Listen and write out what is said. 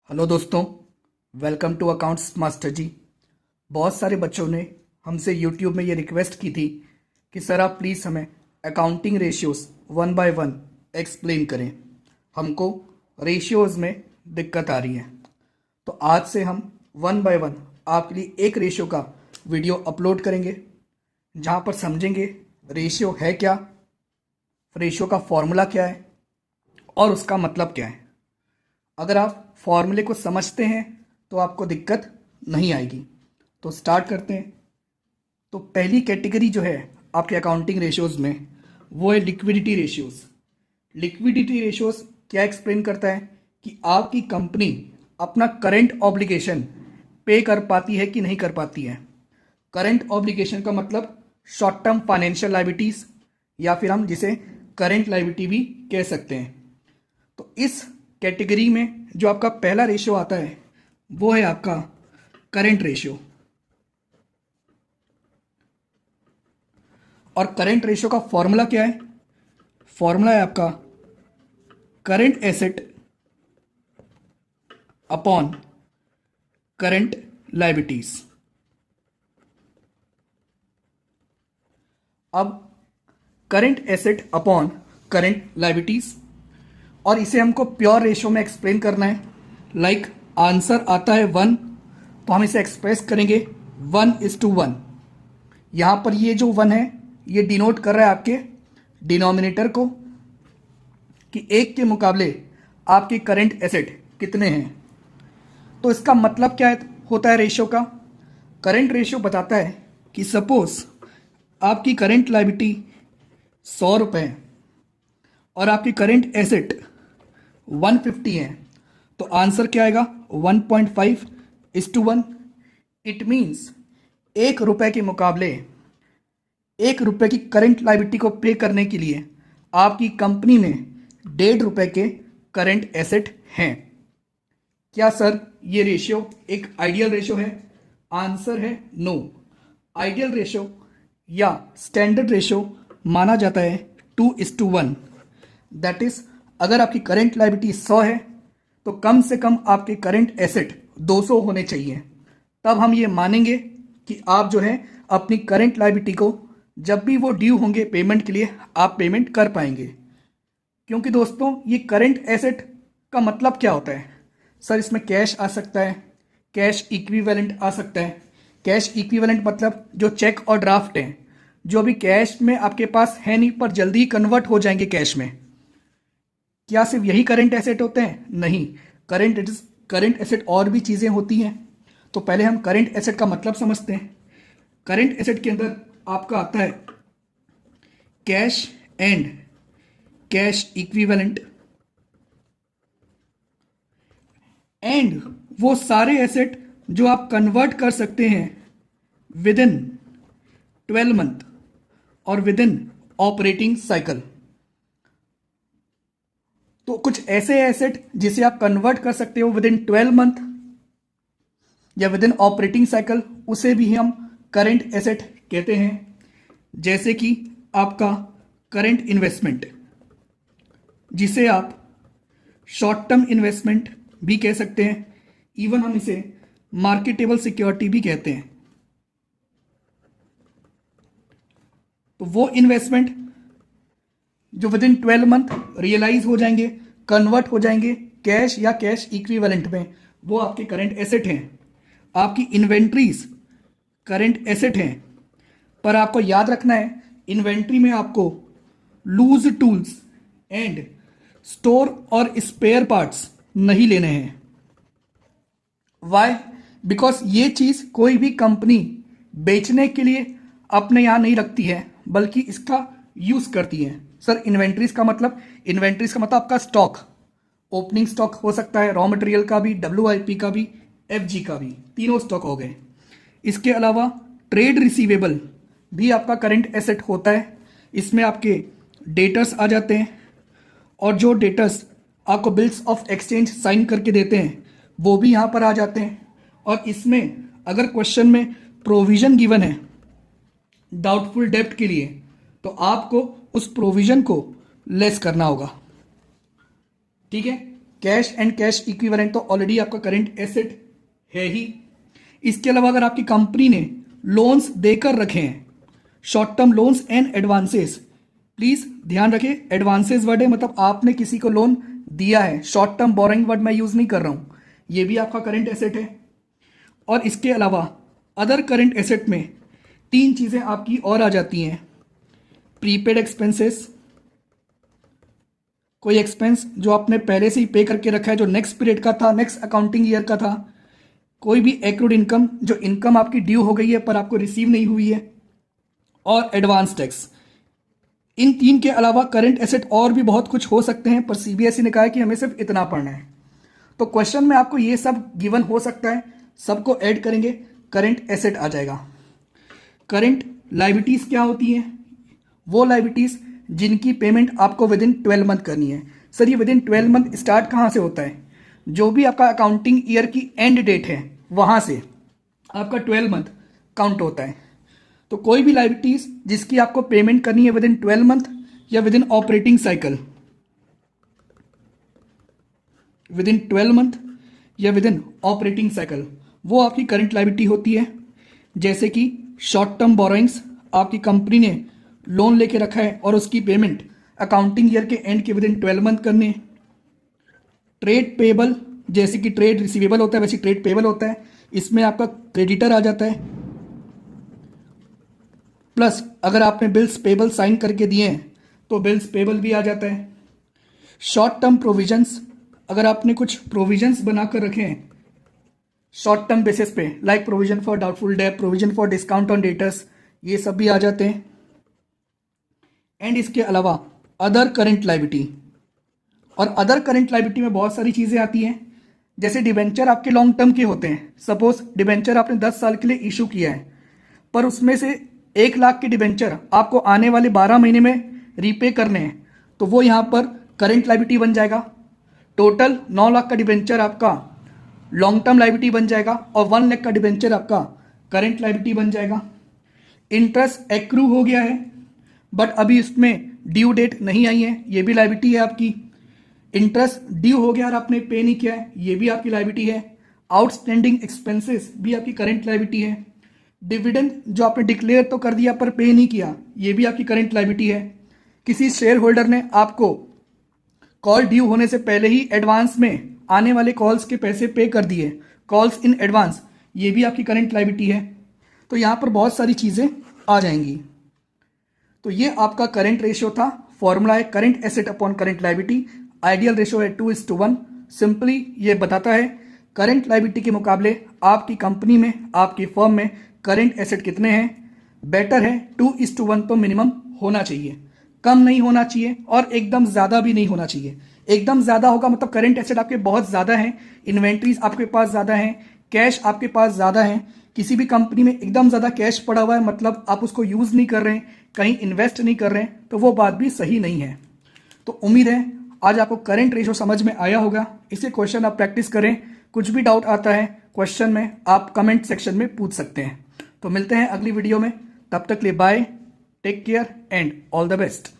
Hello दोस्तों, welcome to accounts master जी। बहुत सारे बच्चों ने हमसे यूट्यूब में ये रिक्वेस्ट की थी कि सर आप प्लीज़ हमें accounting ratios one by one explain करें। हमको रेशियोज़ में दिक्कत आ रही है, तो आज से हम वन बाय वन आपके लिए एक रेशियो का वीडियो अपलोड करेंगे, जहाँ पर समझेंगे रेशियो है क्या, रेशियो का फॉर्मूला क्या है और उसका मतलब क्या है। अगर आप फॉर्मूले को समझते हैं तो आपको दिक्कत नहीं आएगी। तो स्टार्ट करते हैं। तो पहली कैटेगरी जो है आपके अकाउंटिंग रेशियोज़ में, वो है लिक्विडिटी रेशियोज़। लिक्विडिटी रेशियोज़ क्या एक्सप्लेन करता है कि आपकी कंपनी अपना करंट ऑब्लिगेशन पे कर पाती है कि नहीं कर पाती है। करंट ऑब्लिगेशन का मतलब शॉर्ट टर्म फाइनेंशियल लायबिलिटीज़, या फिर हम जिसे करंट लायबिलिटी भी कह सकते हैं। तो इस कैटेगरी में जो आपका पहला रेशियो आता है वो है आपका करंट रेशियो। और करंट रेशियो का फॉर्मूला क्या है? फॉर्मूला है आपका current asset upon current liabilities. अब current asset upon current liabilities, और इसे हमको प्योर रेशियो में एक्सप्लेन करना है। लाइक आंसर आता है 1, तो हम इसे एक्सप्रेस करेंगे 1:1। यहाँ पर ये जो 1 है ये डिनोट कर रहा है आपके डिनोमिनेटर को कि एक के मुकाबले आपके करंट एसेट कितने हैं। तो इसका मतलब क्या होता है रेशियो का? करंट रेशियो बताता है कि सपोज आपकी करंट लायबिलिटी 100 रुपये है और आपकी करंट एसेट 150 है, तो आंसर क्या आएगा? 1.5:1। इट मीन्स 1 रुपये के मुकाबले 1 रुपये की करंट लायबिलिटी को पे करने के लिए आपकी कंपनी में 1.5 रुपये के करंट एसेट हैं। क्या सर ये रेशियो एक आइडियल रेशियो है? आंसर है नो। आइडियल रेशियो या स्टैंडर्ड रेशियो माना जाता है 2:1। दैट इज अगर आपकी करंट लायबिलिटी 100 है तो कम से कम आपके करंट एसेट 200 होने चाहिए। तब हम ये मानेंगे कि आप जो है अपनी करंट लायबिलिटी को जब भी वो ड्यू होंगे पेमेंट के लिए, आप पेमेंट कर पाएंगे। क्योंकि दोस्तों ये करंट एसेट का मतलब क्या होता है? सर इसमें कैश आ सकता है, कैश इक्विवेलेंट आ सकता है। कैश इक्विवेलेंट मतलब जो चेक और ड्राफ्ट हैं, जो अभी कैश में आपके पास है नहीं पर जल्दी ही कन्वर्ट हो जाएंगे कैश में। क्या सिर्फ यही करंट एसेट होते हैं? नहीं, करंट एसेट और भी चीज़ें होती हैं। तो पहले हम करंट एसेट का मतलब समझते हैं। करंट एसेट के अंदर आपका आता है cash and cash equivalent, and वो सारे एसेट जो आप कन्वर्ट कर सकते हैं विद इन 12 मंथ और विद इन ऑपरेटिंग साइकिल। तो कुछ ऐसे एसेट जिसे आप कन्वर्ट कर सकते हो विद इन 12 मंथ या विद इन ऑपरेटिंग साइकिल, उसे भी हम करंट एसेट कहते हैं। जैसे कि आपका करंट इन्वेस्टमेंट, जिसे आप शॉर्ट टर्म इन्वेस्टमेंट भी कह सकते हैं, इवन हम इसे मार्केटेबल सिक्योरिटी भी कहते हैं। तो वो इन्वेस्टमेंट जो विद इन 12 मंथ रियलाइज हो जाएंगे, कन्वर्ट हो जाएंगे कैश या कैश इक्विवेलेंट में, वो आपके करंट एसेट हैं। आपकी इन्वेंट्रीज करंट एसेट हैं, पर आपको याद रखना है इन्वेंट्री में आपको लूज टूल्स एंड स्टोर और स्पेयर पार्ट्स नहीं लेने हैं। वाई? बिकॉज ये चीज़ कोई भी कंपनी बेचने के लिए अपने यहाँ नहीं रखती है, बल्कि इसका यूज़ करती है। सर इन्वेंट्रीज का मतलब? इन्वेंट्रीज का मतलब आपका स्टॉक, ओपनिंग स्टॉक हो सकता है, रॉ मटेरियल का भी, WIP का भी, FG का भी, तीनों स्टॉक हो गए। इसके अलावा ट्रेड रिसीवेबल भी आपका करंट एसेट होता है। इसमें आपके डेटर्स आ जाते हैं, और जो डेटर्स आपको बिल्स ऑफ एक्सचेंज साइन करके देते हैं वो भी यहाँ पर आ जाते हैं। और इसमें अगर क्वेश्चन में प्रोविजन गिवन है डाउटफुल डेब्ट के लिए, तो आपको उस प्रोविजन को लेस करना होगा। ठीक है? कैश एंड कैश इक्विवेलेंट तो ऑलरेडी आपका करंट एसेट है ही। इसके अलावा अगर आपकी कंपनी ने लोन्स देकर रखे हैं, short term loans and advances, please ध्यान रखें एडवांसेस वर्ड है, मतलब आपने किसी को लोन दिया है, शॉर्ट टर्म बोरोइंग वर्ड मैं यूज नहीं कर रहा हूं, ये भी आपका करंट एसेट है। और इसके अलावा अदर करंट एसेट में 3 चीजें आपकी और आ जाती हैं, प्रीपेड एक्सपेंसेस, कोई एक्सपेंस जो आपने पहले से ही पे करके रखा है, जो नेक्स्ट पीरियड का था, नेक्स्ट अकाउंटिंग ईयर का था, कोई भी एक्रूड इनकम, जो इनकम आपकी ड्यू हो गई है पर आपको रिसीव नहीं हुई है, और एडवांस टैक्स। इन 3 के अलावा करंट एसेट और भी बहुत कुछ हो सकते हैं, पर सीबीएसई ने कहा है कि हमें सिर्फ इतना पढ़ना है। तो क्वेश्चन में आपको ये सब गिवन हो सकता है, सबको ऐड करेंगे करंट एसेट आ जाएगा। करंट लायबिलिटीज क्या होती हैं? वो लायबिलिटीज जिनकी पेमेंट आपको विद इन 12 मंथ करनी है। सर ये विद इन 12 मंथ स्टार्ट कहाँ से होता है? जो भी आपका अकाउंटिंग ईयर की एंड डेट है वहां से आपका 12 मंथ काउंट होता है। तो कोई भी लायबिलिटीज जिसकी आपको पेमेंट करनी है विद इन 12 मंथ या with in operating cycle, with in 12 month या विद इन ऑपरेटिंग साइकिल, वो आपकी करंट लायबिलिटी होती है। जैसे कि शॉर्ट टर्म बोरोइंग्स, आपकी कंपनी ने लोन लेके रखा है और उसकी पेमेंट अकाउंटिंग ईयर के एंड के विद इन 12 मंथ करनी है। ट्रेड पेबल, जैसे कि ट्रेड रिसीवेबल होता है वैसे ट्रेड पेबल होता है, इसमें आपका क्रेडिटर आ जाता है, प्लस अगर आपने बिल्स पेबल साइन करके दिए हैं तो बिल्स पेबल भी आ जाता है। शॉर्ट टर्म प्रोविजंस, अगर आपने कुछ प्रोविजंस बनाकर रखे हैं शॉर्ट टर्म बेसिस पे, like provision for doubtful debt, provision for discount on debtors, ये सब भी आ जाते हैं। एंड इसके अलावा अदर करंट लायबिलिटी, और अदर करंट लायबिलिटी में बहुत सारी चीजें आती हैं। जैसे डिबेंचर आपके लॉन्ग टर्म के होते हैं, सपोज डिबेंचर आपने 10 साल के लिए इशू किया है, पर उसमें से 1 लाख के डिबेंचर आपको आने वाले 12 महीने में रीपे करने हैं, तो वो यहाँ पर करंट लायबिलिटी बन जाएगा। टोटल 9 लाख का डिबेंचर आपका लॉन्ग टर्म लायबिलिटी बन जाएगा और 1 लाख का डिबेंचर आपका करंट लायबिलिटी बन जाएगा। इंटरेस्ट एक्रू हो गया है बट अभी इसमें ड्यू डेट नहीं आई है, ये भी लायबिलिटी है आपकी। इंटरेस्ट ड्यू हो गया और आपने पे नहीं किया है, ये भी आपकी लायबिलिटी है। आउटस्टैंडिंग एक्सपेंसेस भी आपकी करंट लायबिलिटी है। डिविडेंड जो आपने डिक्लेयर तो कर दिया पर पे नहीं किया, ये भी आपकी करंट लायबिलिटी है। किसी शेयर होल्डर ने आपको कॉल ड्यू होने से पहले ही एडवांस में आने वाले कॉल्स के पैसे पे कर दिए, कॉल्स इन एडवांस, ये भी आपकी करंट लायबिलिटी है। तो यहाँ पर बहुत सारी चीज़ें आ जाएंगी। तो ये आपका करंट रेशियो था। फॉर्मूला है current asset upon current liability, ideal ratio है 2:1। सिंपली ये बताता है करंट लायबिलिटी के मुकाबले आपकी कंपनी में, आपकी फर्म में करंट एसेट कितने हैं। बेटर है 2:1 तो मिनिमम होना चाहिए, कम नहीं होना चाहिए और एकदम ज़्यादा भी नहीं होना चाहिए। एकदम ज़्यादा होगा मतलब करंट एसेट आपके बहुत ज़्यादा हैं, इन्वेंट्रीज आपके पास ज़्यादा हैं, कैश आपके पास ज़्यादा है। किसी भी कंपनी में एकदम ज़्यादा कैश पड़ा हुआ है मतलब आप उसको यूज़ नहीं कर रहे हैं, कहीं इन्वेस्ट नहीं कर रहे हैं, तो वो बात भी सही नहीं है। तो उम्मीद है आज आपको करंट रेशियो समझ में आया होगा। इसे क्वेश्चन आप प्रैक्टिस करें, कुछ भी डाउट आता है क्वेश्चन में आप कमेंट सेक्शन में पूछ सकते हैं। तो मिलते हैं अगली वीडियो में, तब तक के लिए bye, take care and all the best.